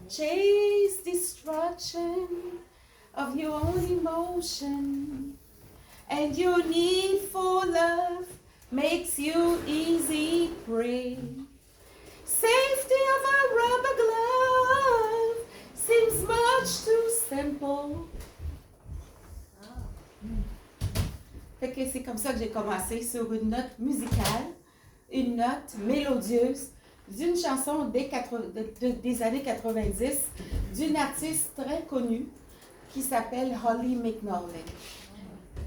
chase destruction of your own emotion, and your need for love makes you easy prey. Safety of a rubber glove seems much too simple. Fait que c'est comme ça que j'ai commencé, sur une note musicale, une note mélodieuse d'une chanson des années 90 d'une artiste très connue qui s'appelle Holly McNaughton.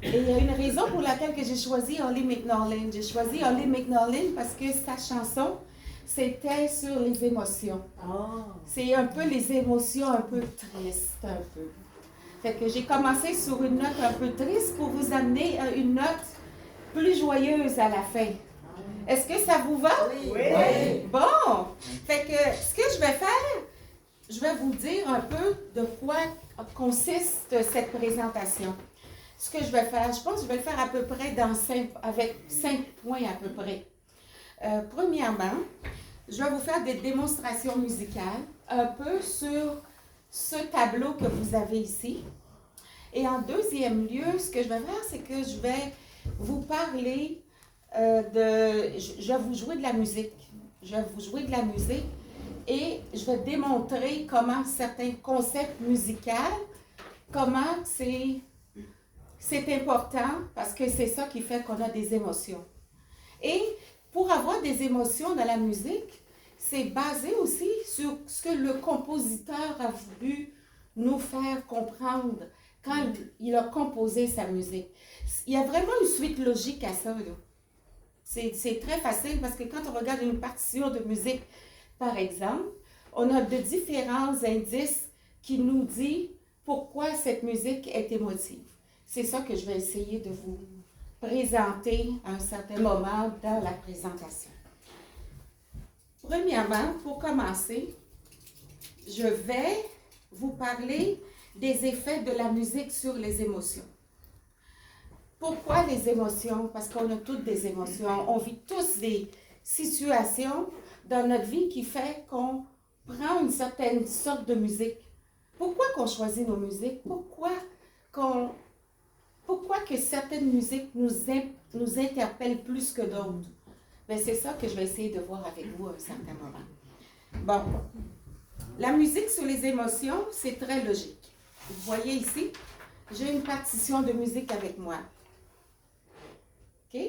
Et il y a une raison pour laquelle que j'ai choisi Holly McNaughton. J'ai choisi Holly McNaughton parce que sa chanson, c'était sur les émotions. C'est un peu les émotions un peu tristes, un peu. Fait que j'ai commencé sur une note un peu triste pour vous amener à une note plus joyeuse à la fin. Est-ce que ça vous va? Oui. Bon! Fait que ce que je vais faire, je vais vous dire un peu de quoi consiste cette présentation. Ce que je vais faire, je pense que je vais le faire à peu près avec 5 points à peu près. Premièrement, je vais vous faire des démonstrations musicales un peu sur ce tableau que vous avez ici. Et en deuxième lieu, ce que je vais faire, c'est que je vais vous parler je vais vous jouer de la musique. Je vais vous jouer de la musique et je vais démontrer comment certains concepts musicaux, comment c'est important parce que c'est ça qui fait qu'on a des émotions. Et pour avoir des émotions dans la musique, c'est basé aussi sur ce que le compositeur a voulu nous faire comprendre quand il a composé sa musique. Il y a vraiment une suite logique à ça, là. C'est très facile parce que quand on regarde une partition de musique, par exemple, on a de différents indices qui nous disent pourquoi cette musique est émotive. C'est ça que je vais essayer de vous présenter à un certain moment dans la présentation. Premièrement, pour commencer, je vais vous parler des effets de la musique sur les émotions. Pourquoi les émotions? Parce qu'on a toutes des émotions. On vit tous des situations dans notre vie qui fait qu'on prend une certaine sorte de musique. Pourquoi qu'on choisit nos musiques? Pourquoi que certaines musiques nous interpellent plus que d'autres? Bien, c'est ça que je vais essayer de voir avec vous à un certain moment. Bon, la musique sur les émotions, c'est très logique. Vous voyez ici, j'ai une partition de musique avec moi. OK?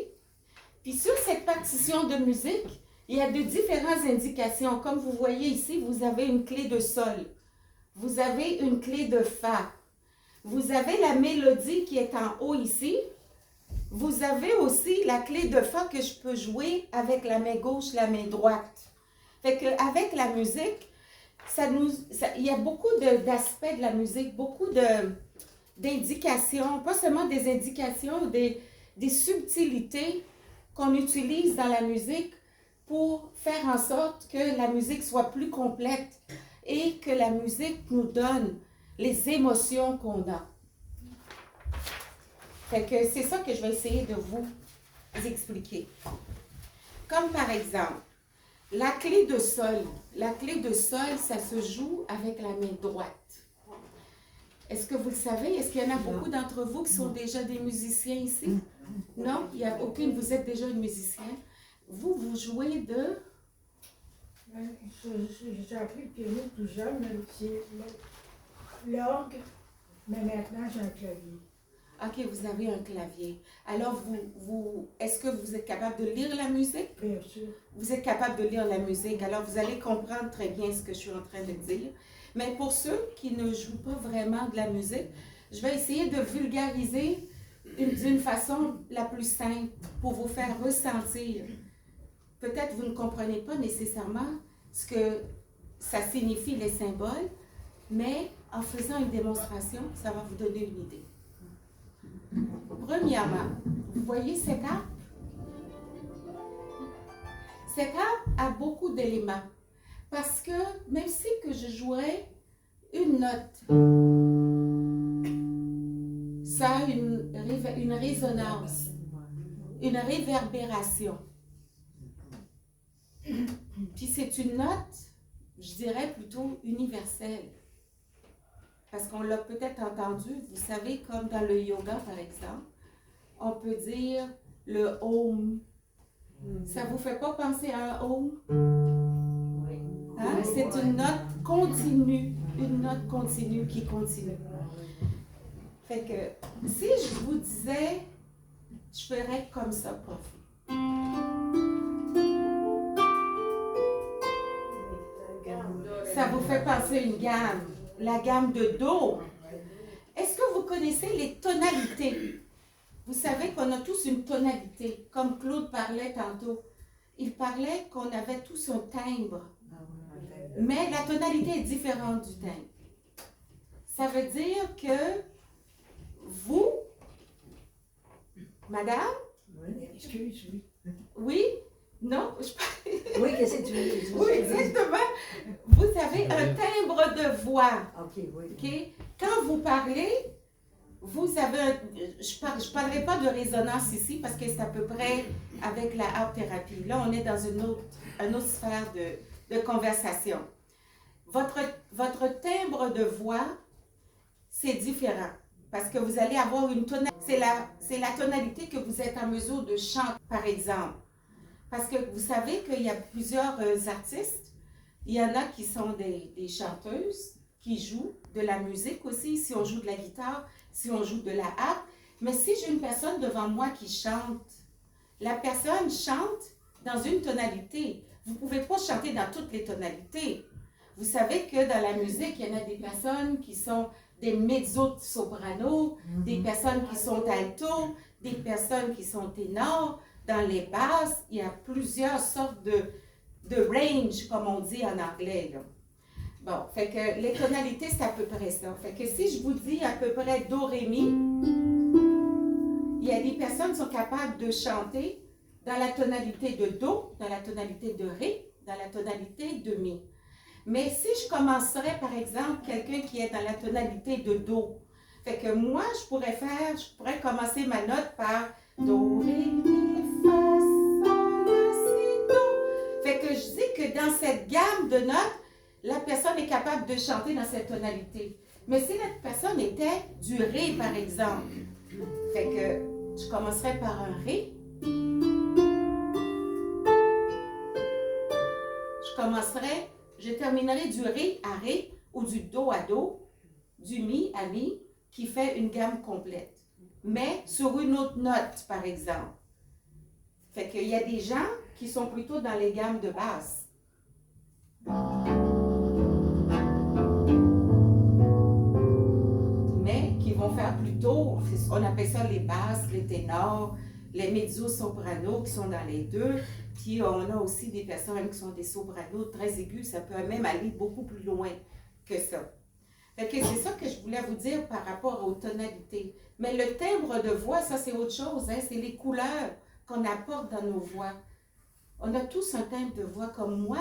Puis sur cette partition de musique, il y a de différentes indications. Comme vous voyez ici, vous avez une clé de sol. Vous avez une clé de fa. Vous avez la mélodie qui est en haut ici. Vous avez aussi la clé de fa que je peux jouer avec la main gauche, la main droite. Fait qu'avec la musique, il y a beaucoup d'aspects de la musique, beaucoup d'indications, pas seulement des indications, des subtilités qu'on utilise dans la musique pour faire en sorte que la musique soit plus complète et que la musique nous donne les émotions qu'on a. Fait que c'est ça que je vais essayer de vous expliquer. Comme par exemple, la clé de sol. La clé de sol, ça se joue avec la main droite. Est-ce que vous le savez? Est-ce qu'il y en a beaucoup d'entre vous qui sont déjà des musiciens ici? Non? Il n'y a aucune. Vous êtes déjà un musicien. Vous jouez de... J'ai appris le piano plus jeune, mais c'est l'orgue, mais maintenant j'ai un clavier. OK, vous avez un clavier. Alors, est-ce que vous êtes capable de lire la musique? Bien sûr. Vous êtes capable de lire la musique. Alors, vous allez comprendre très bien ce que je suis en train de dire. Mais pour ceux qui ne jouent pas vraiment de la musique, je vais essayer de vulgariser d'une façon la plus simple pour vous faire ressentir. Peut-être vous ne comprenez pas nécessairement ce que ça signifie les symboles, mais en faisant une démonstration, ça va vous donner une idée. Premièrement, vous voyez cette harpe? Cette harpe a beaucoup d'éléments. Parce que même si que je jouerais une note, ça a une résonance, une réverbération. Puis c'est une note je dirais plutôt universelle. Parce qu'on l'a peut-être entendu, vous savez, comme dans le yoga, par exemple, on peut dire le Om. Ça vous fait pas penser à un Om? Hein? C'est une note continue qui continue. Fait que si je vous disais, je ferais comme ça, prof. Ça vous fait penser à une gamme, la gamme de Do. Est-ce que vous connaissez les tonalités? Vous savez qu'on a tous une tonalité, comme Claude parlait tantôt. Il parlait qu'on avait tous un timbre. Mais la tonalité est différente du timbre. Ça veut dire que vous, madame? Oui, excuse, oui. Oui? Non? Je... Oui, qu'est-ce que tu veux dire? Oui, exactement. Vous avez un timbre de voix. OK, oui. Okay? Quand vous parlez, vous avez un... Je ne parlerai pas de résonance ici parce que c'est à peu près avec la art-thérapie. Là, on est dans une autre sphère de conversation. Votre timbre de voix, c'est différent parce que vous allez avoir une tonalité. C'est la tonalité que vous êtes en mesure de chanter, par exemple. Parce que vous savez qu'il y a plusieurs artistes. Il y en a qui sont des chanteuses, qui jouent de la musique aussi, si on joue de la guitare, si on joue de la harpe. Mais si j'ai une personne devant moi qui chante, la personne chante dans une tonalité. Vous ne pouvez pas chanter dans toutes les tonalités. Vous savez que dans la musique, il y en a des personnes qui sont des mezzo-soprano, des personnes qui sont alto, des personnes qui sont ténors. Dans les basses, il y a plusieurs sortes de range, comme on dit en anglais, là. Bon, fait que les tonalités, c'est à peu près ça. Fait que si je vous dis à peu près Do, Ré, Mi, il y a des personnes qui sont capables de chanter dans la tonalité de Do, dans la tonalité de Ré, dans la tonalité de Mi. Mais si je commencerais, par exemple, quelqu'un qui est dans la tonalité de Do, fait que moi, je pourrais commencer ma note par Do, Ré, Mi, Fa, Sol, La, Si, Do. Fait que je dis que dans cette gamme de notes, la personne est capable de chanter dans cette tonalité. Mais si la personne était du Ré, par exemple, fait que je commencerais par un Ré. Je terminerai du Ré à Ré ou du Do à Do, du Mi à Mi, qui fait une gamme complète. Mais sur une autre note, par exemple. Fait qu'il y a des gens qui sont plutôt dans les gammes de basse. Mais qui vont faire plutôt, on appelle ça les basses, les ténors, les mezzo-sopranos qui sont dans les deux. Puis on a aussi des personnes qui sont des sopranos très aigus, ça peut même aller beaucoup plus loin que ça. Fait que c'est ça que je voulais vous dire par rapport aux tonalités. Mais le timbre de voix, ça c'est autre chose, hein? C'est les couleurs qu'on apporte dans nos voix. On a tous un timbre de voix comme moi.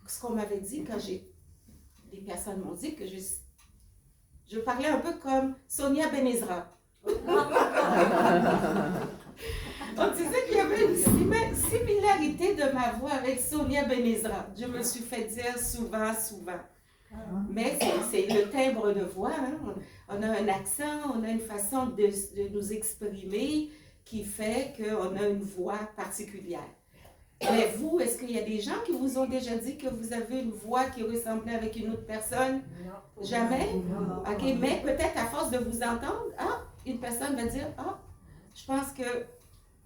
Ce qu'on m'avait dit quand des personnes m'ont dit que je parlais un peu comme Sonia Benezra. On disait qu'il y avait une similarité de ma voix avec Sonia Benezra. Je me suis fait dire souvent. Mais c'est le timbre de voix. Hein? On a un accent, on a une façon de nous exprimer qui fait qu'on a une voix particulière. Mais vous, est-ce qu'il y a des gens qui vous ont déjà dit que vous avez une voix qui ressemblait avec une autre personne? Non. Jamais? Non. OK, mais peut-être à force de vous entendre, une personne va dire, je pense qu'il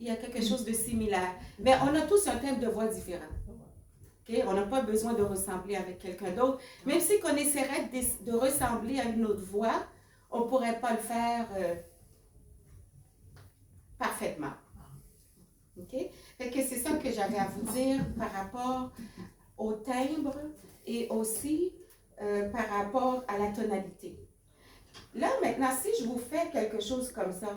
y a quelque chose de similaire. Mais on a tous un timbre de voix différent. Okay? On n'a pas besoin de ressembler avec quelqu'un d'autre. Même si on essaierait de ressembler à une autre voix, on ne pourrait pas le faire parfaitement. OK? Fait que c'est ça que j'avais à vous dire par rapport au timbre et aussi par rapport à la tonalité. Là, maintenant, si je vous fais quelque chose comme ça.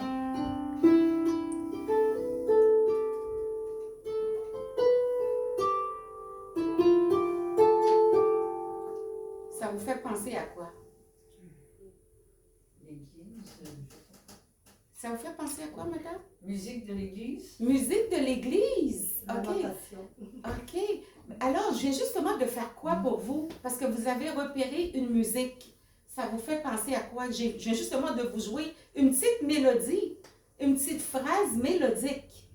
Ça vous fait penser à quoi? Ça vous fait penser à quoi, madame? Musique de l'église. Musique de l'église. OK. Lamentation. OK. Alors, je viens justement de faire quoi pour vous? Parce que vous avez repéré une musique. Ça vous fait penser à quoi? Je viens justement de vous jouer une petite mélodie, une petite phrase mélodique.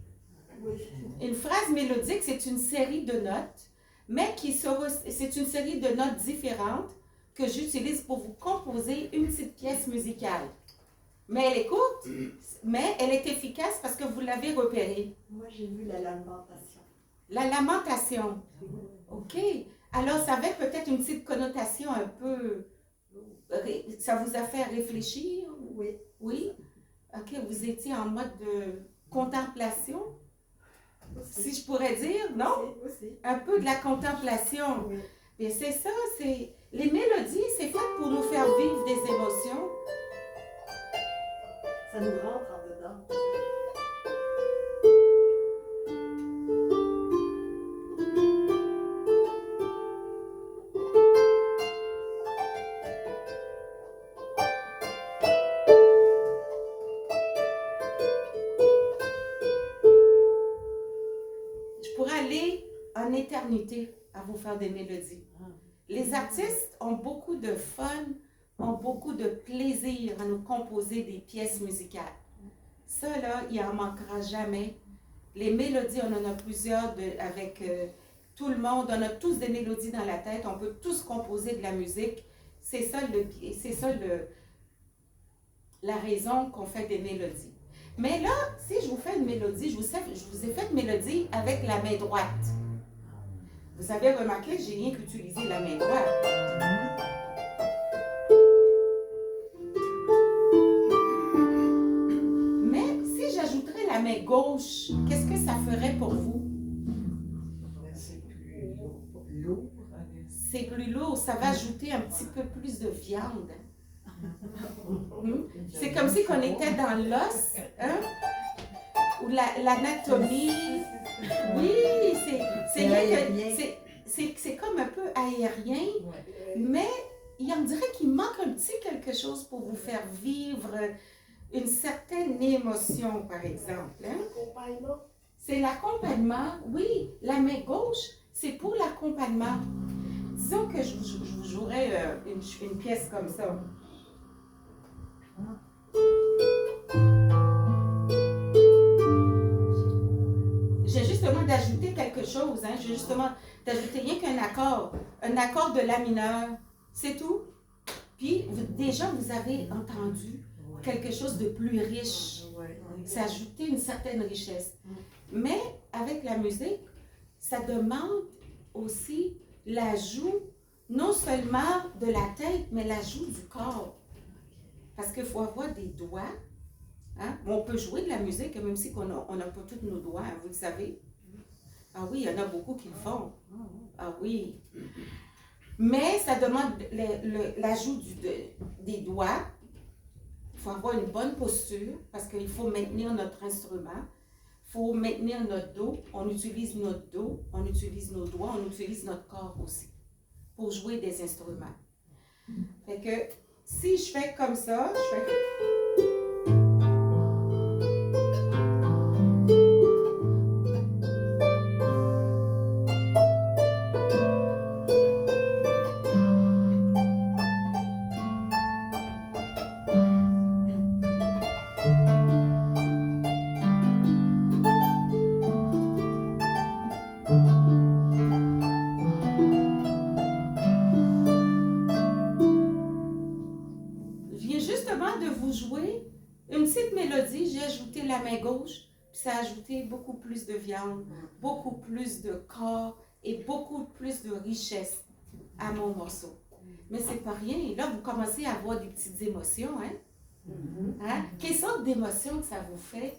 Oui. Une phrase mélodique, c'est une série de notes, mais c'est une série de notes différentes que j'utilise pour vous composer une petite pièce musicale. Mais elle est courte, mais elle est efficace parce que vous l'avez repérée. Moi, j'ai vu la lamentation. La lamentation. OK. Alors, ça avait peut-être une petite connotation un peu... Ça vous a fait réfléchir? Oui. Oui? OK. Vous étiez en mode de contemplation, si je pourrais dire, non? Aussi. Un peu de la contemplation. Oui. Et c'est ça, c'est... Les mélodies, c'est fait pour nous faire vivre des émotions. Ça nous rentre en dedans. Je pourrais aller en éternité à vous faire des mélodies. Les artistes ont beaucoup de fun, ont beaucoup de plaisir à nous composer des pièces musicales. Ça, là, il n'en manquera jamais. Les mélodies, on en a plusieurs avec tout le monde. On a tous des mélodies dans la tête. On peut tous composer de la musique. C'est ça, la raison qu'on fait des mélodies. Mais là, si je vous fais une mélodie, je vous ai fait une mélodie avec la main droite. Vous avez remarqué que j'ai rien qu'utilisé la main droite. Mais si j'ajouterais la main gauche, qu'est-ce que ça ferait pour vous? C'est plus lourd. C'est plus lourd, ça va ajouter un petit peu plus de viande. C'est comme si on était dans l'os, hein? Ou l'anatomie. Oui, c'est comme un peu aérien, mais on dirait qu'il manque un petit quelque chose pour vous faire vivre une certaine émotion, par exemple. Hein? L'accompagnement. C'est l'accompagnement, oui. La main gauche, c'est pour l'accompagnement. Disons que je vous jouerais une pièce comme ça. J'ai justement d'ajouter quelque chose, hein? J'ai justement d'ajouter rien qu'un accord de la mineur, c'est tout. Puis déjà vous avez entendu quelque chose de plus riche, ça ajoutait une certaine richesse. Mais avec la musique, ça demande aussi l'ajout non seulement de la tête, mais l'ajout du corps. Parce qu'il faut avoir des doigts. Hein? On peut jouer de la musique, même si on n'a pas tous nos doigts, hein, vous le savez. Ah oui, il y en a beaucoup qui le font. Ah oui. Mais ça demande l'ajout des doigts. Il faut avoir une bonne posture parce qu'il faut maintenir notre instrument. Il faut maintenir notre dos. On utilise notre dos, on utilise nos doigts, on utilise notre corps aussi pour jouer des instruments. Fait que si je fais comme ça, je fais... la main gauche, puis ça a ajouté beaucoup plus de viande, beaucoup plus de corps et beaucoup plus de richesse à mon morceau. Mais c'est pas rien. Là, vous commencez à avoir des petites émotions, hein? Hein? Quelle sorte d'émotions que ça vous fait?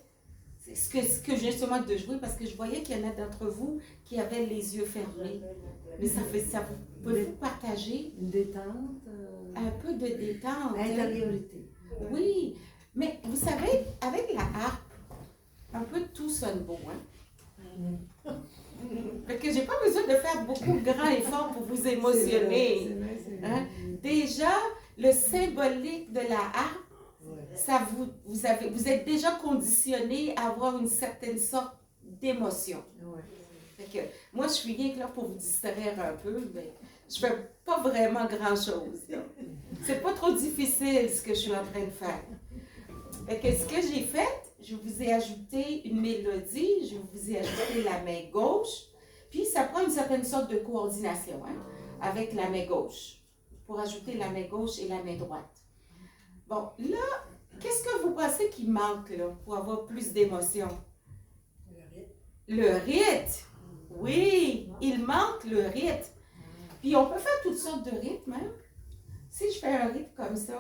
C'est ce que j'ai justement de jouer, parce que je voyais qu'il y en a d'entre vous qui avaient les yeux fermés. Mais ça vous pouvez vous partager une détente, un peu de détente. intériorité. Oui, mais vous savez, avec la harpe, un peu tout sonne beau, hein? Fait que j'ai pas besoin de faire beaucoup de grands efforts pour vous émotionner. C'est vrai. Hein? Déjà, le symbolique de la harpe vous êtes déjà conditionné à avoir une certaine sorte d'émotion. Ouais. Fait que moi, je suis rien que là pour vous distraire un peu, mais je fais pas vraiment grand-chose. Là. C'est pas trop difficile ce que je suis en train de faire. Fait que ce que j'ai fait, je vous ai ajouté une mélodie, je vous ai ajouté la main gauche, puis ça prend une certaine sorte de coordination avec la main gauche, pour ajouter la main gauche et la main droite. Bon, là, qu'est-ce que vous pensez qui manque là, pour avoir plus d'émotion? Le rythme. Oui, il manque le rythme. Puis on peut faire toutes sortes de rythmes. Hein? Si je fais un rythme comme ça.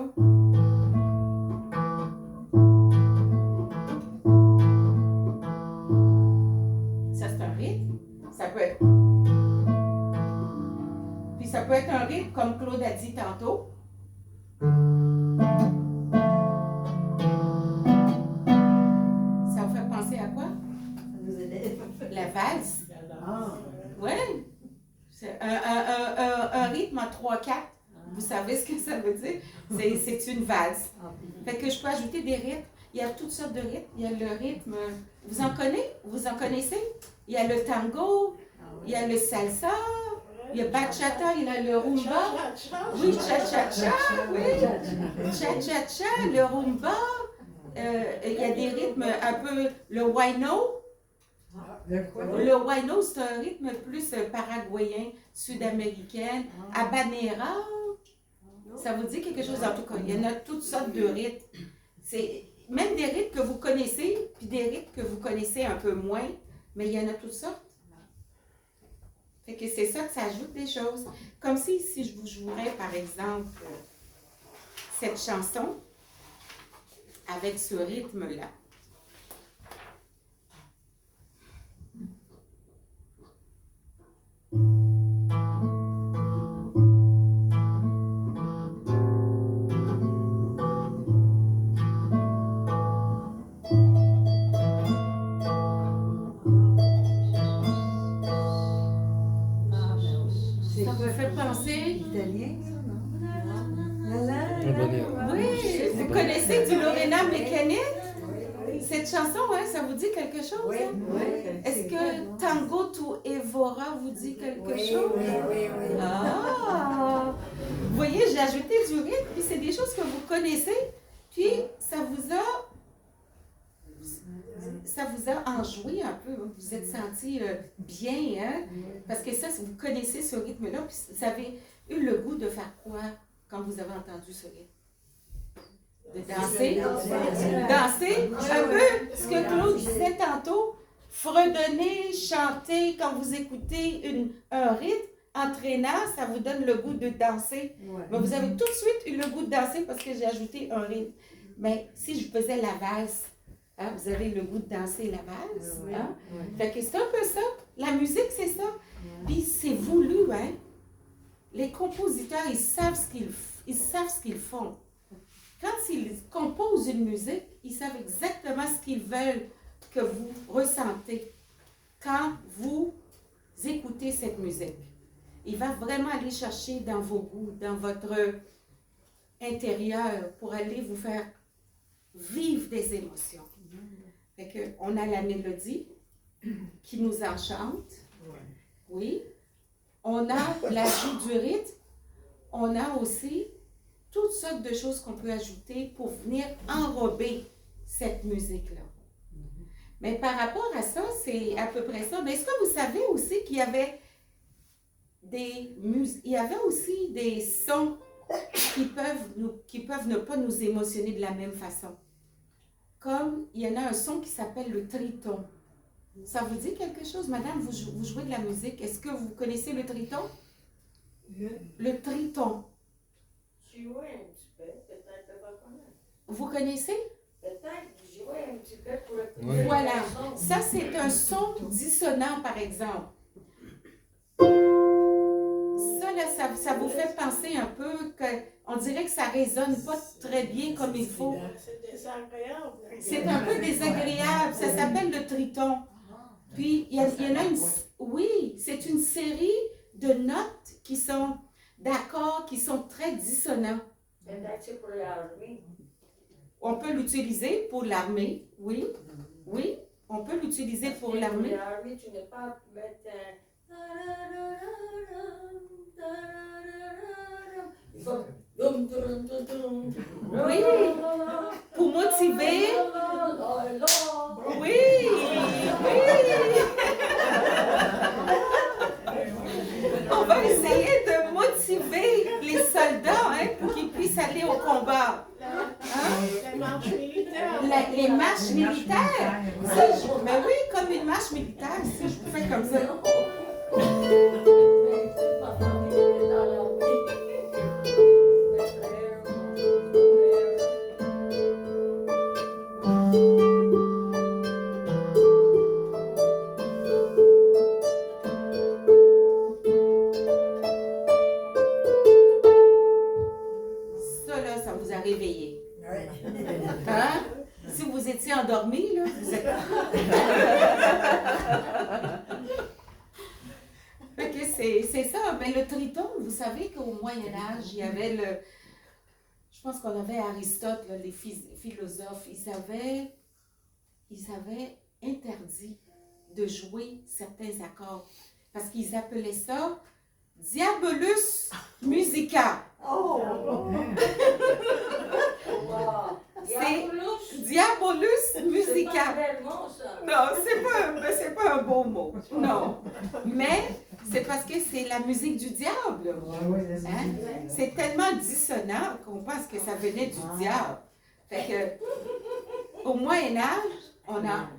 Ça, c'est un rythme. Ça peut être. Puis ça peut être un rythme comme Claude a dit tantôt. Ça vous fait penser à quoi? Ça nous élève. La valse. Ah. Oui. C'est un rythme en 3-4. Vous savez ce que ça veut dire? C'est une valse. Fait que je peux ajouter des rythmes. Il y a toutes sortes de rythmes. Il y a le rythme. Vous en connaissez? Vous en connaissez? Il y a le tango, il y a le salsa, il y a bachata, il y a le rumba. Oui, cha-cha-cha, oui. Cha-cha-cha, le rumba. Il y a des rythmes un peu. Le huayno. Le huayno, c'est un rythme plus paraguayen, sud-américain. Habanera. Ça vous dit quelque chose en tout cas. Il y en a toutes sortes de rythmes. C'est même des rythmes que vous connaissez, puis des rythmes que vous connaissez un peu moins, mais il y en a toutes sortes. Fait que c'est ça que ça ajoute des choses. Comme si je vous jouerais, par exemple, cette chanson avec ce rythme-là. Ça me fait penser. Italien, ça, non? Oui, vous connaissez du Lorena Mécanique? Cette chanson, hein, ça vous dit quelque chose? Oui, Hein? oui. Est-ce que Tango to Evora vous dit quelque chose? Oui. Ah! Vous voyez, j'ai ajouté du rythme, puis c'est des choses que vous connaissez, puis ça vous a enjoué un peu, vous vous êtes senti bien, hein? Parce que ça, vous connaissez ce rythme-là, puis vous avez eu le goût de faire quoi quand vous avez entendu ce rythme? De danser? Danser? Un peu ce que Claude disait tantôt, fredonner, chanter, quand vous écoutez un rythme entraînant, ça vous donne le goût de danser. Mais vous avez tout de suite eu le goût de danser parce que j'ai ajouté un rythme. Mais si je faisais la valse, hein, vous avez le goût de danser la valse. Hein? Fait que c'est un peu ça. La musique, c'est ça. Puis c'est voulu, hein? Les compositeurs, ils savent ce qu'ils font. Quand ils composent une musique, ils savent exactement ce qu'ils veulent que vous ressentez quand vous écoutez cette musique. Il va vraiment aller chercher dans vos goûts, dans votre intérieur pour aller vous faire vivre des émotions. Fait que, on a la mélodie qui nous enchante. Oui. On a l'ajout du rythme. On a aussi toutes sortes de choses qu'on peut ajouter pour venir enrober cette musique-là. Mais par rapport à ça, c'est à peu près ça. Mais est-ce que vous savez aussi qu'il y avait aussi des sons qui peuvent ne pas nous émotionner de la même façon? Comme il y en a un son qui s'appelle le triton. Ça vous dit quelque chose, madame? Vous jouez de la musique. Est-ce que vous connaissez le triton? Le triton. Jouer un petit peu, peut-être pas connaître. Vous connaissez? Peut-être jouer un petit peu pour le Oui. Voilà. Ça, c'est un son dissonant, par exemple. Ça, là, ça vous fait penser un peu qu'on dirait que ça résonne pas très bien comme il faut. C'est désagréable. C'est un peu désagréable. Ça s'appelle le triton. Puis, il y en a une... Oui, c'est une série de notes qui sont d'accords, qui sont très dissonants. Peut-être c'est pour l'Halloween. On peut l'utiliser pour l'armée, oui. Oui, on peut l'utiliser pour l'armée. Pour l'armée, tu n'es pas mettre un... Il faut... Oui, pour motiver. Oui, oui. On va essayer de motiver les soldats hein, pour qu'ils puissent aller au combat. La marche militaire. Les marches militaires. Mais oui, comme une marche militaire, si je fais comme ça. Ça, là, ça vous a réveillé. Hein? Si vous étiez endormi, là, vous êtes... Fait que c'est ça. Mais le triton, vous savez qu'au Moyen-Âge, il y avait le... Je pense qu'on avait Aristote, là, les philosophes, ils avaient interdit de jouer certains accords. Parce qu'ils appelaient ça Diabolus musica. Oh! C'est Diabolus musica. Non, c'est pas un beau mot. Non. Mais c'est parce que c'est la musique du diable. Hein? C'est tellement dissonant qu'on pense que ça venait du diable. Fait que, au Moyen-Âge, on a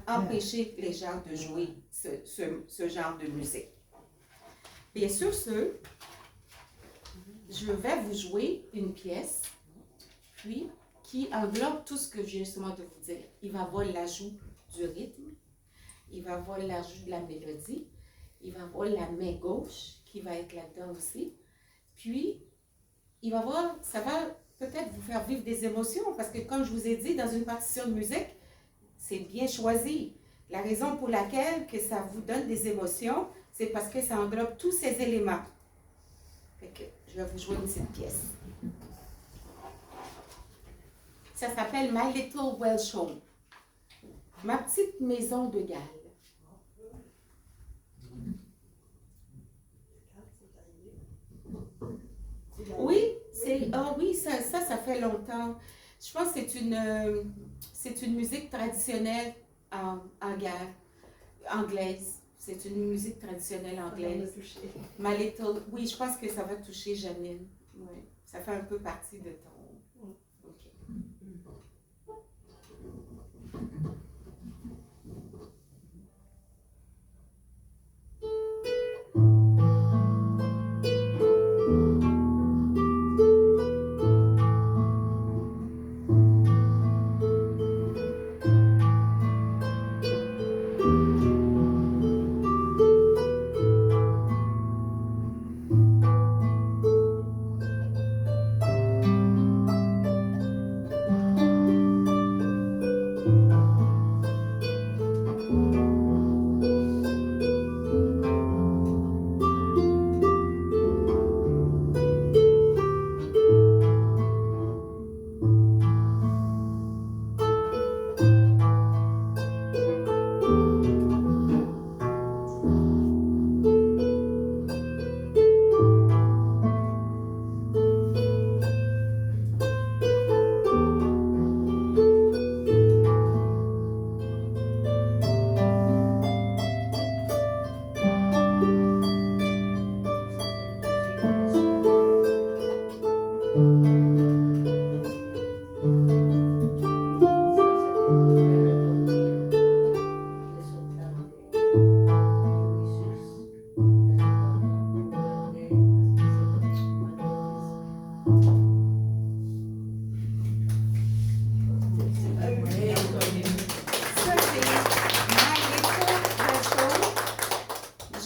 empêché les gens de jouer ce genre de musique. Bien sûr, je vais vous jouer une pièce, puis qui englobe tout ce que je viens justement de vous dire. Il va avoir l'ajout du rythme, il va avoir l'ajout de la mélodie, il va avoir la main gauche qui va être là-dedans aussi. Puis, ça va peut-être vous faire vivre des émotions, parce que comme je vous ai dit, dans une partition de musique, c'est bien choisi. La raison pour laquelle que ça vous donne des émotions, c'est parce que ça englobe tous ces éléments. Fait que je vais vous jouer une petite pièce. Ça s'appelle My Little Welsh Home. Ma petite maison de Galles. Oui, ça fait longtemps. Je pense que c'est une musique traditionnelle en Galles, anglaise. C'est une musique traditionnelle anglaise. My Little, oui, je pense que ça va toucher Janine. Oui, ça fait un peu partie de ton... OK.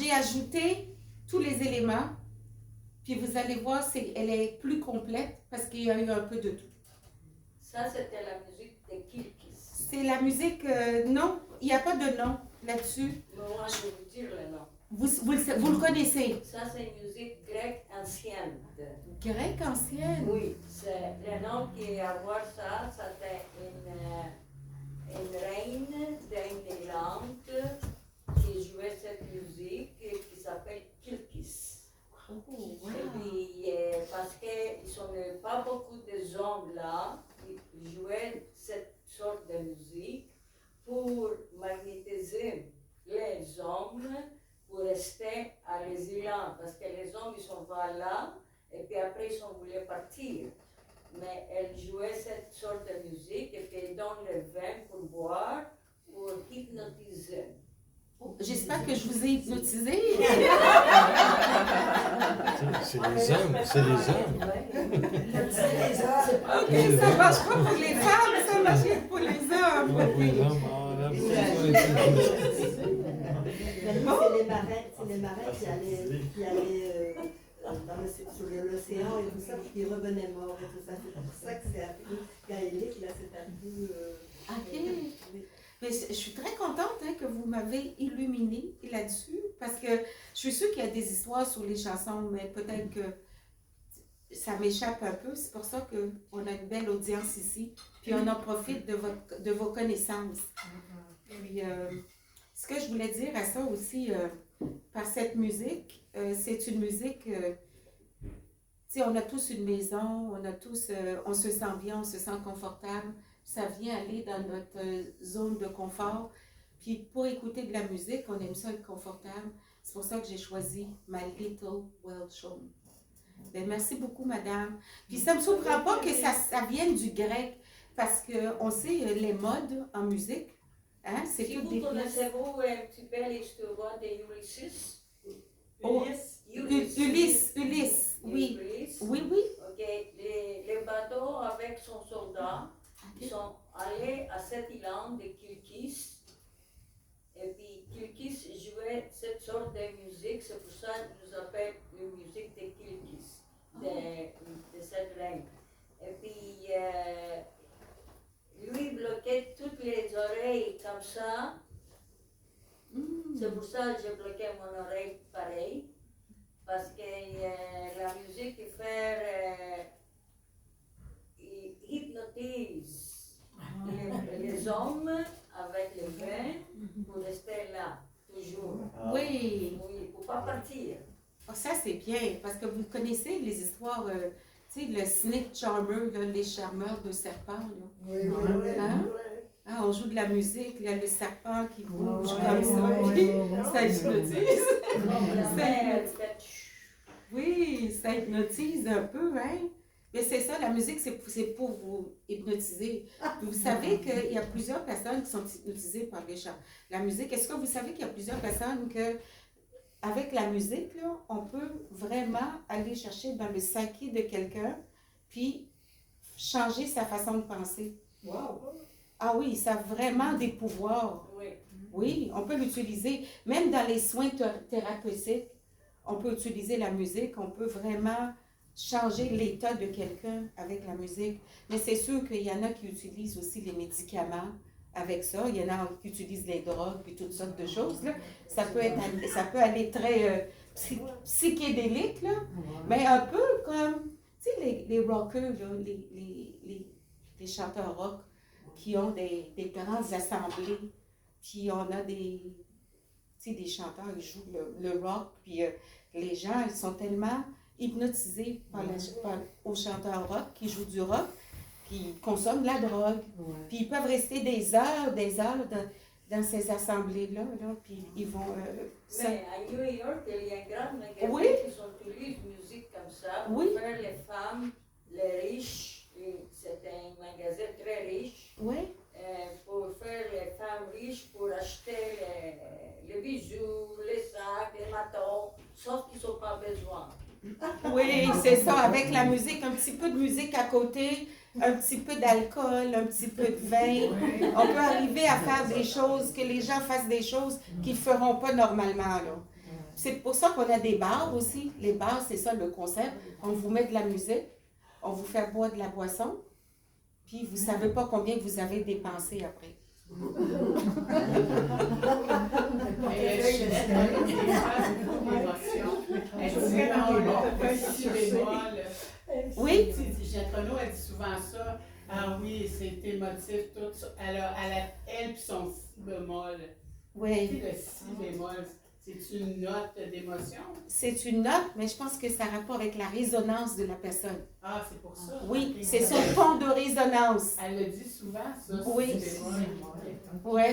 Ajouter tous les éléments, puis vous allez voir, elle est plus complète parce qu'il y a eu un peu de tout. Ça, c'était la musique de Kilkis. C'est la musique, non, il n'y a pas de nom là-dessus. Mais moi, je vais vous dire le nom. Vous le connaissez? Ça, c'est une musique grecque ancienne. Grec ancienne? Oui, c'est le nom qui a voir ça, c'était une reine d'Irlande qui jouait cette musique qui s'appelle Kilkis. Oh, wow. Et puis, parce qu'ils sont pas beaucoup de hommes là, ils jouaient cette sorte de musique pour magnétiser les hommes pour rester à résilient. Parce que les hommes, ils sont là, et puis après, ils sont voulu partir. Mais elle jouait cette sorte de musique, et puis elle donne le vin pour boire, pour hypnotiser. J'espère que je vous ai hypnotisé. C'est les hommes, c'est les hommes. Ok, ça marche pas pour les femmes, ça marche pour les hommes. Ouais, pour les hommes, là, c'est les marins qui allaient sur l'océan et tout ça, puis qui revenaient morts et tout ça. C'est pour ça que c'est un peu gaélique, là, c'est un peu... Ok. Mais je suis très contente que vous m'avez illuminée là-dessus, parce que je suis sûre qu'il y a des histoires sur les chansons, mais peut-être que ça m'échappe un peu. C'est pour ça qu'on a une belle audience ici, puis on en profite de vos connaissances. Puis, ce que je voulais dire à ça aussi, par cette musique, c'est une musique, tu sais, on a tous une maison, on se sent bien, on se sent confortable. Ça vient aller dans notre zone de confort. Puis pour écouter de la musique, on aime ça être confortable. C'est pour ça que j'ai choisi My Little Welsh Home. Ben, merci beaucoup, madame. Puis ça ne me surprend pas que ça vienne du grec, parce qu'on sait les modes en musique. Hein, c'est Si tout vous des connaissez un petit peu l'histoire d'Ulysses? Oh, Ulysse, oui. Ulysse. Oui, oui. Ok, les bateaux avec son soldat, ils sont allés à cette île de Kilkis. Et puis Kilkis jouait cette sorte de musique, c'est pour ça qu'on nous appelle la musique de Kilkis, de cette reine. Et puis lui bloquait toutes les oreilles comme ça. C'est pour ça que j'ai bloqué mon oreille pareil. Parce que la musique hypnotise les hommes avec le vin pour rester là, toujours. Oui. Oui, pour ne pas partir. Oh, ça, c'est bien, parce que vous connaissez les histoires, tu sais, le snake charmer, là, les charmeurs de serpents. Là. Oui, Hein? Ah, on joue de la musique, il y a le serpent qui bouge comme ça, puis ça hypnotise. Oui, ça hypnotise un peu, hein? Mais c'est ça, la musique, c'est pour vous hypnotiser. Vous savez qu'il y a plusieurs personnes qui sont hypnotisées par les chants. La musique, est-ce que vous savez qu'il y a plusieurs personnes que, avec la musique, là, on peut vraiment aller chercher dans le psyché de quelqu'un, puis changer sa façon de penser? wow. Ah oui, ça a vraiment des pouvoirs. Oui. Oui, on peut l'utiliser. Même dans les soins thérapeutiques, on peut utiliser la musique, on peut vraiment changer l'état de quelqu'un avec la musique. Mais c'est sûr qu'il y en a qui utilisent aussi les médicaments avec ça. Il y en a qui utilisent les drogues puis toutes sortes de choses. Là. Ça peut aller très psychédélique, là. Mais un peu comme, tu sais, les rockers, là, les chanteurs rock qui ont des grandes assemblées. Puis on a des chanteurs qui jouent le rock, puis les gens, ils sont tellement hypnotisés aux chanteurs rock qui jouent du rock, qui consomment de la drogue. Puis ils peuvent rester des heures dans ces assemblées-là, puis ils vont... Mais à New York, il y a un grand magasin Oui. qui utilise musique comme ça pour Oui. faire les femmes, les riches. C'est un magasin très riche. Oui. Pour faire les femmes riches, pour acheter les bijoux, les sacs, les matons, sauf qu'ils n'ont pas besoin. Oui, c'est ça, avec la musique, un petit peu de musique à côté, un petit peu d'alcool, un petit peu de vin. On peut arriver à faire des choses, que les gens fassent des choses qu'ils ne feront pas normalement. Là. C'est pour ça qu'on a des bars aussi. Les bars, c'est ça le concept. On vous met de la musique, on vous fait boire de la boisson, puis vous ne savez pas combien vous avez dépensé après. Et Ginette, elle a des fois beaucoup d'émotions. Elle dit vraiment long, le si bémol. Oui. Ginette Renaud, elle dit souvent ça. Ah oui, c'est émotif, tout ça. Elle puis son si bémol. Oui. Tu sais, le si bémol, c'est une note d'émotion? C'est une note, mais je pense que ça a rapport avec la résonance de la personne. Ah, c'est pour ça. Oui, Ok. c'est son ton de résonance. Elle le dit souvent, ça. Oui. Si bémol. Oui.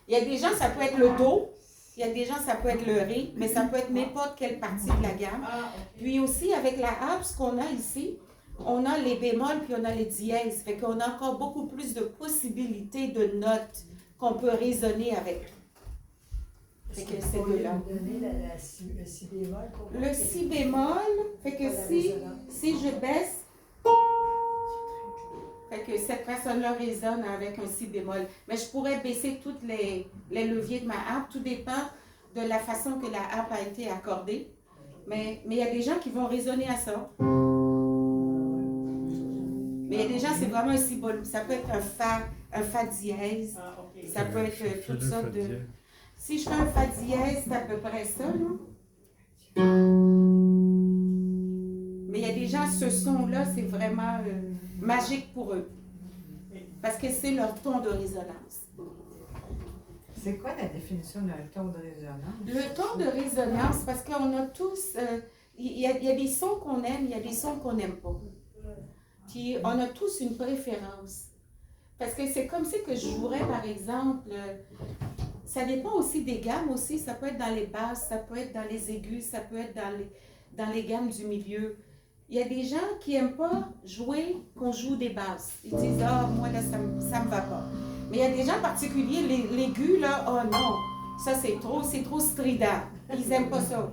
Il y a des gens, ça peut être le do. Il y a des gens, ça peut être le ré, mais ça peut être n'importe quelle partie de la gamme. Ah, ok. Puis aussi, avec la harpe, ce qu'on a ici, on a les bémols puis on a les dièses. Fait qu'on a encore beaucoup plus de possibilités de notes qu'on peut résonner avec. Fait que ces deux-là. Le si bémol. Le si bémol, fait que si je baisse, fait que cette personne-là résonne avec un si bémol. Mais je pourrais baisser tous les leviers de ma harpe. Tout dépend de la façon que la harpe a été accordée. Mais il y a des gens qui vont résonner à ça. Mais il y a des gens, c'est vraiment un si bémol. Ça peut être un fa dièse. Ah, ok. Ça peut être toutes sortes de... Dièse. Si je fais un fa dièse, c'est à peu près ça, là. Mais il y a des gens, ce son-là, c'est vraiment magique pour eux. Parce que c'est leur ton de résonance. C'est quoi la définition d'un ton de résonance? Le ton de résonance, parce qu'on a tous... il y a des sons qu'on aime, il y a des sons qu'on n'aime pas. Puis on a tous une préférence. Parce que c'est comme si que je jouerais, par exemple... ça dépend aussi des gammes aussi. Ça peut être dans les basses, ça peut être dans les aigus, ça peut être dans les gammes du milieu. Il y a des gens qui n'aiment pas jouer qu'on joue des basses. Ils disent « Ah, moi, là, ça me va pas. » Mais il y a des gens particuliers, l'aigu, là, « Oh non, ça, c'est trop strident. » Ils n'aiment pas ça.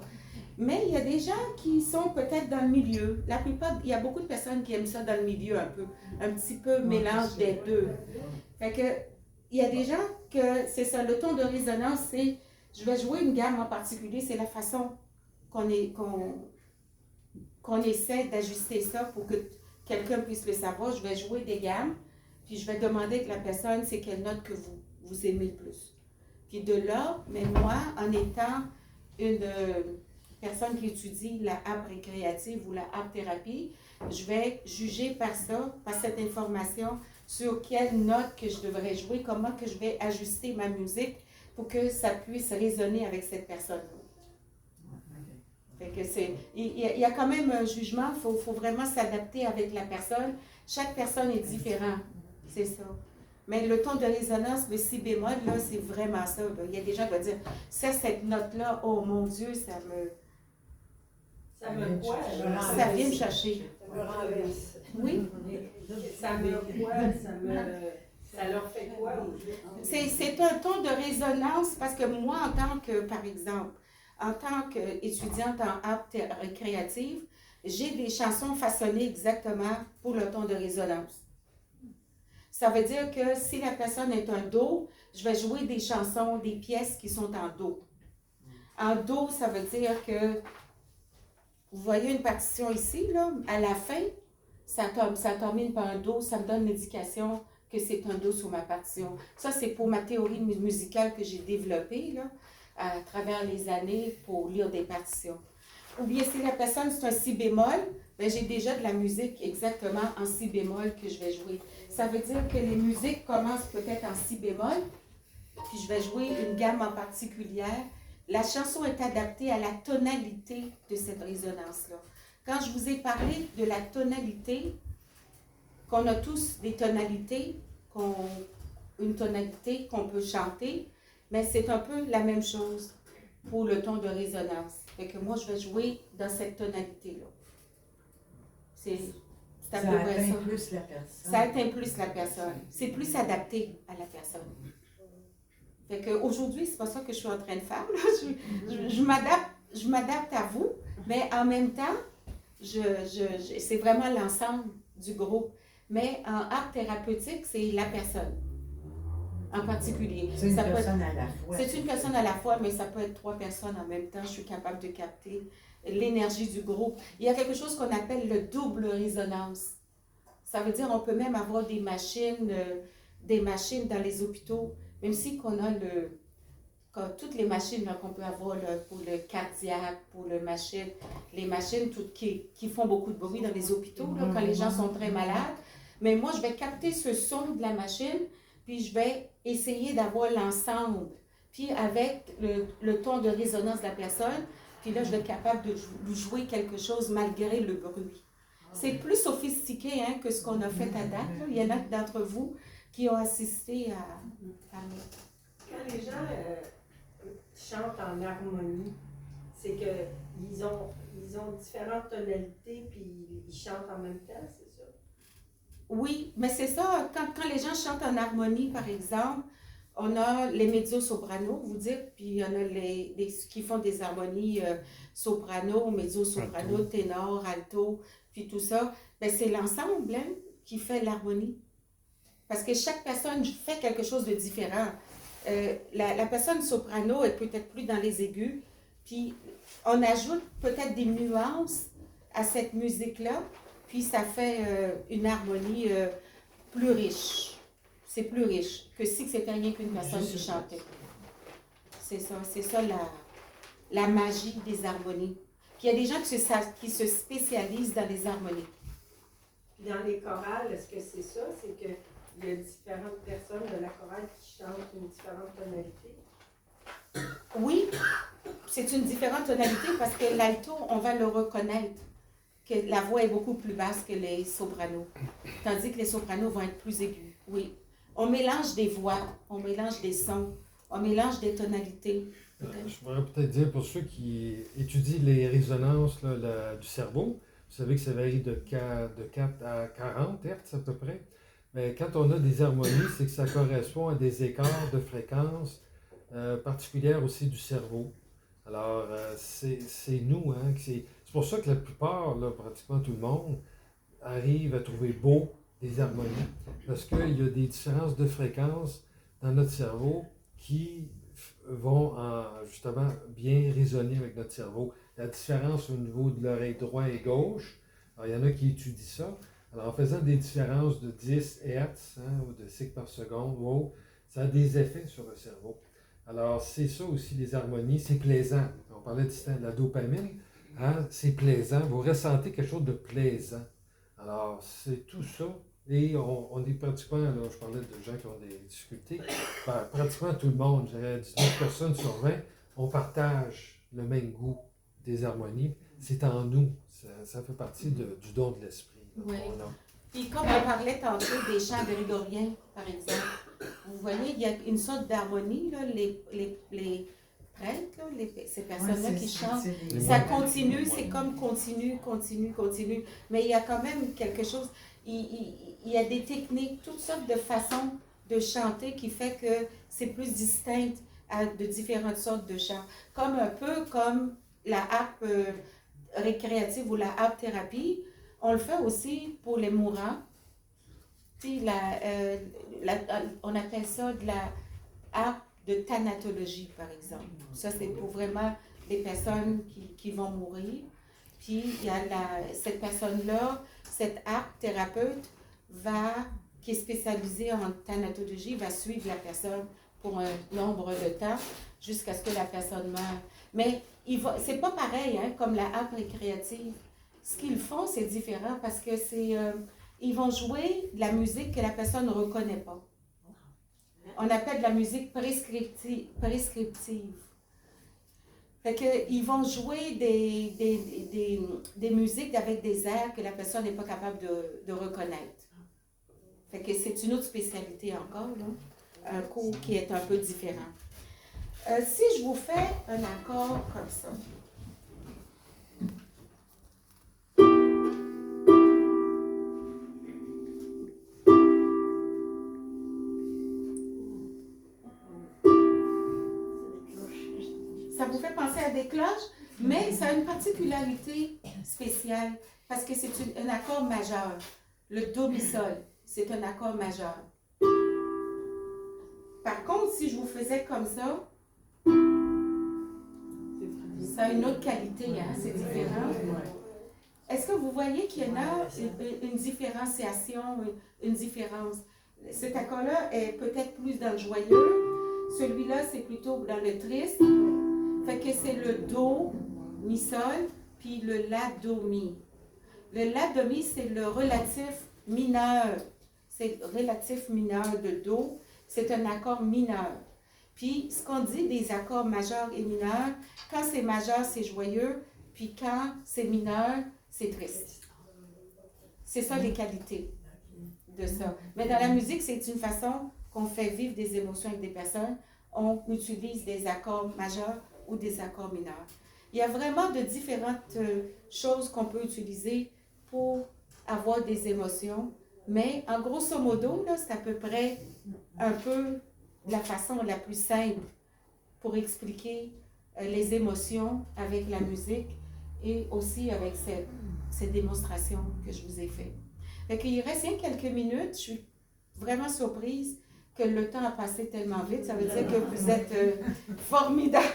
Mais il y a des gens qui sont peut-être dans le milieu. La plupart, il y a beaucoup de personnes qui aiment ça dans le milieu un petit peu mélange des deux. Fait que, il y a des gens que c'est ça, le ton de résonance, c'est je vais jouer une gamme en particulier, c'est la façon qu'on essaie d'ajuster ça pour que quelqu'un puisse le savoir. Je vais jouer des gammes, puis je vais demander à la personne c'est quelle note que vous aimez le plus. Puis de là, mais moi, en étant une personne qui étudie la harpe récréative ou la harpe thérapie, je vais juger par ça, par cette information, sur quelle note que je devrais jouer, comment que je vais ajuster ma musique pour que ça puisse résonner avec cette personne-là. Fait que il y a quand même un jugement, il faut vraiment s'adapter avec la personne. Chaque personne est différente, c'est ça. Mais le ton de résonance, le si bémol, là, c'est vraiment ça. Là. Il y a des gens qui vont dire, cette note-là, oh mon Dieu, ça me quoi? ça vient me chercher. Ça me renverse. Oui. Ça me quoi? Ça leur fait quoi? C'est un ton de résonance parce que moi, en tant que, par exemple, en tant qu'étudiante en harpe récréative, j'ai des chansons façonnées exactement pour le ton de résonance. Ça veut dire que si la personne est un do, je vais jouer des chansons, des pièces qui sont en do. En do, ça veut dire que, vous voyez une partition ici, là, à la fin, ça termine par un do, ça me donne l'indication que c'est un do sur ma partition. Ça, c'est pour ma théorie musicale que j'ai développée, là, à travers les années pour lire des partitions. Ou bien si la personne, c'est un si bémol, ben, j'ai déjà de la musique exactement en si bémol que je vais jouer. Ça veut dire que les musiques commencent peut-être en si bémol, puis je vais jouer une gamme en particulière. La chanson est adaptée à la tonalité de cette résonance-là. Quand je vous ai parlé de la tonalité, qu'on a tous des tonalités, une tonalité qu'on peut chanter, mais c'est un peu la même chose pour le ton de résonance. Fait que moi, je vais jouer dans cette tonalité-là. C'est à peu près ça. Ça atteint plus la personne. Ça atteint plus la personne. C'est plus adapté à la personne. Fait qu'aujourd'hui, c'est pas ça que je suis en train de faire. Là. Je m'adapte à vous, mais en même temps, c'est vraiment l'ensemble du groupe. Mais en art thérapeutique, c'est la personne en particulier. C'est une personne à la fois. C'est une personne à la fois, mais ça peut être 3 personnes en même temps. Je suis capable de capter l'énergie du groupe. Il y a quelque chose qu'on appelle le double résonance. Ça veut dire qu'on peut même avoir des machines dans les hôpitaux même si qu'on a toutes les machines là, qu'on peut avoir là, pour le cardiaque, pour les machines toutes qui font beaucoup de bruit dans les hôpitaux là, quand les gens sont très malades. Mais moi, je vais capter ce son de la machine, puis je vais essayer d'avoir l'ensemble. Puis avec le ton de résonance de la personne, puis là, je vais être capable de jouer quelque chose malgré le bruit. C'est plus sophistiqué hein, que ce qu'on a fait à date. Là. Il y en a d'entre vous qui ont assisté à... Quand les gens chantent en harmonie, c'est qu'ils ont différentes tonalités puis ils chantent en même temps, c'est ça? Oui, mais c'est ça. Quand les gens chantent en harmonie, par exemple, on a les mezzo-soprano, vous dites, puis il y en a qui font des harmonies soprano, mezzo-soprano, ténor, alto, puis tout ça. Ben, c'est l'ensemble hein, qui fait l'harmonie. Parce que chaque personne fait quelque chose de différent. La personne soprano est peut-être plus dans les aigus, puis on ajoute peut-être des nuances à cette musique-là, puis ça fait une harmonie plus riche. C'est plus riche que si c'était rien qu'une personne qui chantait. C'est ça la magie des harmonies. Puis il y a des gens qui se spécialisent dans les harmonies. Puis dans les chorales, est-ce que c'est ça? C'est qu'il y a différentes personnes de la chorale qui chantent une différente tonalité? Oui, c'est une différente tonalité parce que l'alto, on va le reconnaître, que la voix est beaucoup plus basse que les sopranos. Tandis que les sopranos vont être plus aigus. Oui. On mélange des voix, on mélange des sons, on mélange des tonalités. Je pourrais peut-être dire pour ceux qui étudient les résonances là, du cerveau, vous savez que ça varie de 4 à 40 Hz à peu près. Mais quand on a des harmonies, c'est que ça correspond à des écarts de fréquence particulières aussi du cerveau. Alors, c'est nous, hein, c'est pour ça que la plupart, là, pratiquement tout le monde, arrive à trouver beau des harmonies. Parce qu'il y a des différences de fréquence dans notre cerveau qui vont justement bien résonner avec notre cerveau. La différence au niveau de l'oreille droite et gauche, alors, il y en a qui étudient ça. Alors, en faisant des différences de 10 Hz hein, ou de cycles par seconde, wow, ça a des effets sur le cerveau. Alors, c'est ça aussi, les harmonies, c'est plaisant. On parlait de la dopamine, hein, c'est plaisant. Vous ressentez quelque chose de plaisant. Alors, c'est tout ça. Et on est pratiquement, là, je parlais de gens qui ont des difficultés, pratiquement tout le monde, je dirais 19 personnes sur 20, on partage le même goût des harmonies. C'est en nous. Ça fait partie du don de l'esprit. Oui. Puis comme on parlait tantôt des chants grégoriens, par exemple, vous voyez, il y a une sorte d'harmonie, là, les prêtres, là, ces personnes-là qui chantent, ça continue, c'est comme continue. Mais il y a quand même quelque chose, il y a des techniques, toutes sortes de façons de chanter qui fait que c'est plus distinct de différentes sortes de chants. Un peu comme la harpe récréative ou la harpe thérapie, on le fait aussi pour les mourants. Puis on appelle ça de la harpe de thanatologie, par exemple. Ça, c'est pour vraiment les personnes qui vont mourir. Puis, il y a cette personne-là, cette harpe thérapeute, qui est spécialisée en thanatologie, va suivre la personne pour un nombre de temps jusqu'à ce que la personne meure. Mais c'est pas pareil hein, comme la harpe récréative. Ce qu'ils font, c'est différent parce que ils vont jouer de la musique que la personne ne reconnaît pas. On appelle de la musique prescriptive. Fait qu'ils vont jouer des musiques avec des airs que la personne n'est pas capable de reconnaître. Fait que c'est une autre spécialité encore, là. Un cours qui est un peu différent. Si je vous fais un accord comme ça. Ça vous fait penser à des cloches, mais ça a une particularité spéciale parce que c'est un accord majeur. Le do mi sol, c'est un accord majeur. Par contre, si je vous faisais comme ça, ça a une autre qualité, hein, c'est différent. Est-ce que vous voyez qu'il y en a une différenciation, une différence? Cet accord-là est peut-être plus dans le joyeux. Celui-là, c'est plutôt dans le triste. Fait que c'est le Do, Mi, Sol, puis le La, Do, Mi. Le La, Do, Mi, c'est le relatif mineur. C'est le relatif mineur de Do. C'est un accord mineur. Puis, ce qu'on dit des accords majeurs et mineurs, quand c'est majeur, c'est joyeux, puis quand c'est mineur, c'est triste. C'est ça les qualités de ça. Mais dans la musique, c'est une façon qu'on fait vivre des émotions avec des personnes. On utilise des accords majeurs ou des accords mineurs. Il y a vraiment de différentes choses qu'on peut utiliser pour avoir des émotions. Mais en grosso modo, là, c'est à peu près un peu la façon la plus simple pour expliquer les émotions avec la musique et aussi avec cette démonstration que je vous ai faite. Il reste rien quelques minutes. Je suis vraiment surprise que le temps a passé tellement vite. Ça veut dire que vous êtes formidables.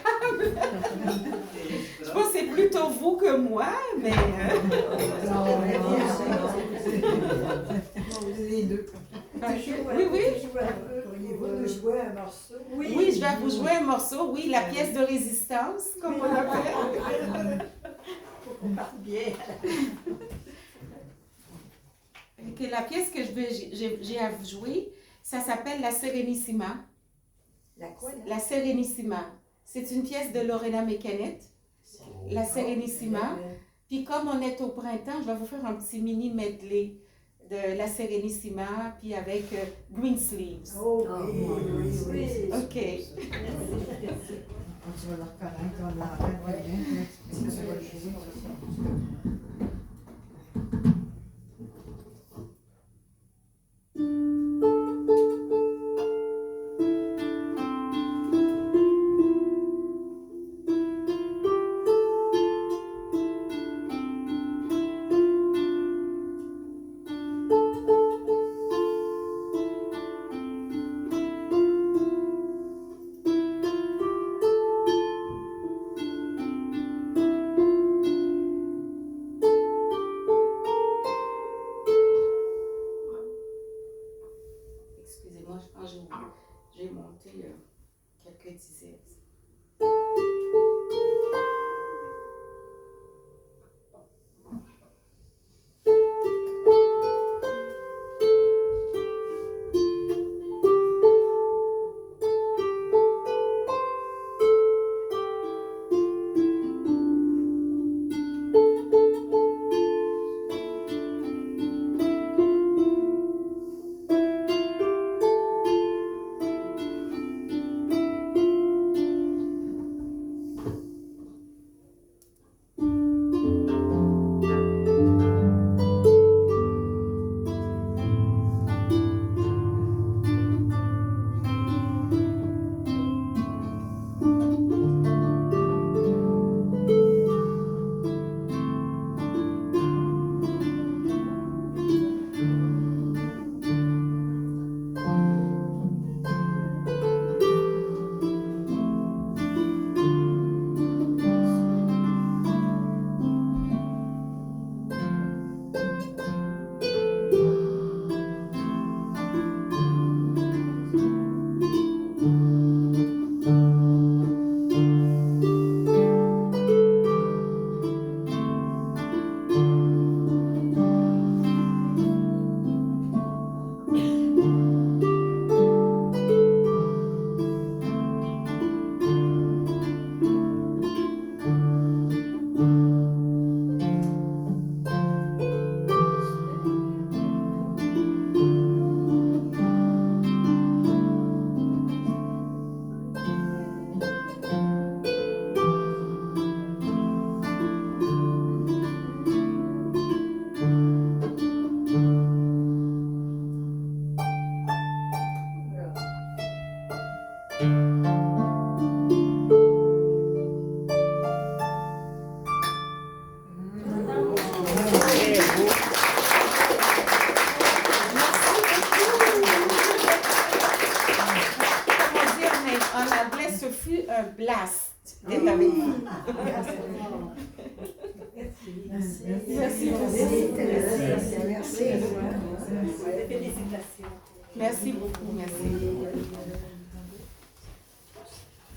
Je pense que c'est plutôt vous que moi, mais... Les deux. Oui, oui. Pourriez-vous nous jouer un morceau? Oui, je vais vous jouer un morceau. Oui, la pièce de résistance, comme on l'appelle. Bien. Que la pièce que j'ai à vous jouer, ça s'appelle La Serenissima. La quoi? La Serenissima. C'est une pièce de Lorena Mekanet. La Serenissima. Puis comme on est au printemps, je vais vous faire un petit mini medley de La Serenissima, puis avec Green Sleeves. Oh oui, oui, oui. OK. Tu vas le reconnaître, on l'entend très bien. Tu vas le jouer. Excusez-moi, je pense que j'ai monté quelques dizaines. un blast d'être avec vous. Merci. Merci. Merci. Félicitations. Merci beaucoup, merci.